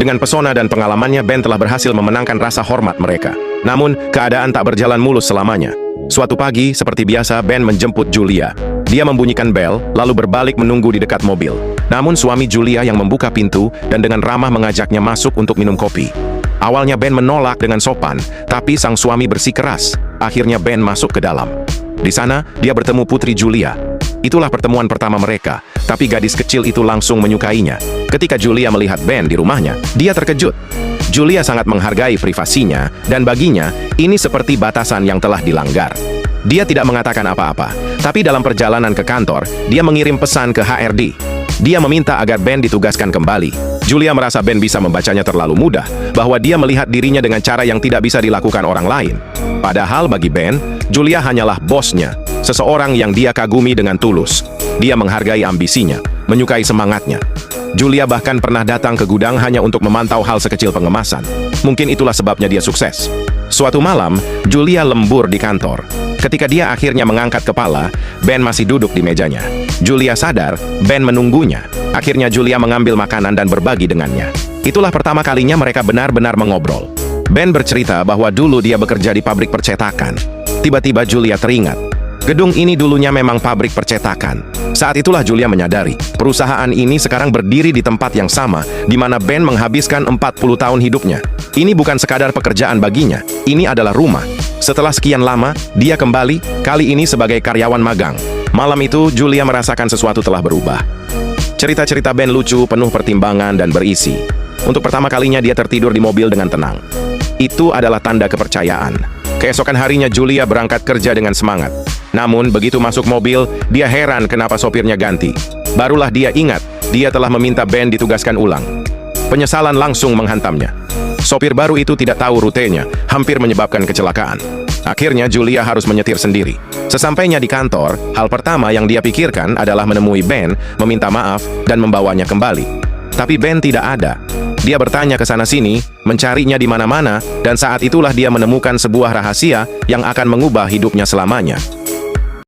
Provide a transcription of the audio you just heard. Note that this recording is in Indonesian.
Dengan pesona dan pengalamannya, Ben telah berhasil memenangkan rasa hormat mereka. Namun, keadaan tak berjalan mulus selamanya. Suatu pagi, seperti biasa, Ben menjemput Julia. Dia membunyikan bel, lalu berbalik menunggu di dekat mobil. Namun suami Julia yang membuka pintu dan dengan ramah mengajaknya masuk untuk minum kopi. Awalnya Ben menolak dengan sopan, tapi sang suami bersikeras. Akhirnya Ben masuk ke dalam. Di sana, dia bertemu putri Julia. Itulah pertemuan pertama mereka, tapi gadis kecil itu langsung menyukainya. Ketika Julia melihat Ben di rumahnya, dia terkejut. Julia sangat menghargai privasinya, dan baginya, ini seperti batasan yang telah dilanggar. Dia tidak mengatakan apa-apa, tapi dalam perjalanan ke kantor, dia mengirim pesan ke HRD. Dia meminta agar Ben ditugaskan kembali. Julia merasa Ben bisa membacanya terlalu mudah, bahwa dia melihat dirinya dengan cara yang tidak bisa dilakukan orang lain. Padahal bagi Ben, Julia hanyalah bosnya, seseorang yang dia kagumi dengan tulus. Dia menghargai ambisinya, menyukai semangatnya. Julia bahkan pernah datang ke gudang hanya untuk memantau hal sekecil pengemasan. Mungkin itulah sebabnya dia sukses. Suatu malam, Julia lembur di kantor. Ketika dia akhirnya mengangkat kepala, Ben masih duduk di mejanya. Julia sadar, Ben menunggunya. Akhirnya Julia mengambil makanan dan berbagi dengannya. Itulah pertama kalinya mereka benar-benar mengobrol. Ben bercerita bahwa dulu dia bekerja di pabrik percetakan. Tiba-tiba Julia teringat. Gedung ini dulunya memang pabrik percetakan. Saat itulah Julia menyadari, perusahaan ini sekarang berdiri di tempat yang sama, di mana Ben menghabiskan 40 tahun hidupnya. Ini bukan sekadar pekerjaan baginya, ini adalah rumah. Setelah sekian lama, dia kembali, kali ini sebagai karyawan magang. Malam itu, Julia merasakan sesuatu telah berubah. Cerita-cerita Ben lucu, penuh pertimbangan, dan berisi. Untuk pertama kalinya dia tertidur di mobil dengan tenang. Itu adalah tanda kepercayaan. Keesokan harinya Julia berangkat kerja dengan semangat. Namun, begitu masuk mobil, dia heran kenapa sopirnya ganti. Barulah dia ingat, dia telah meminta Ben ditugaskan ulang. Penyesalan langsung menghantamnya. Sopir baru itu tidak tahu rutenya, hampir menyebabkan kecelakaan. Akhirnya Julia harus menyetir sendiri. Sesampainya di kantor, hal pertama yang dia pikirkan adalah menemui Ben, meminta maaf, dan membawanya kembali. Tapi Ben tidak ada. Dia bertanya ke sana-sini, mencarinya di mana-mana, dan saat itulah dia menemukan sebuah rahasia yang akan mengubah hidupnya selamanya.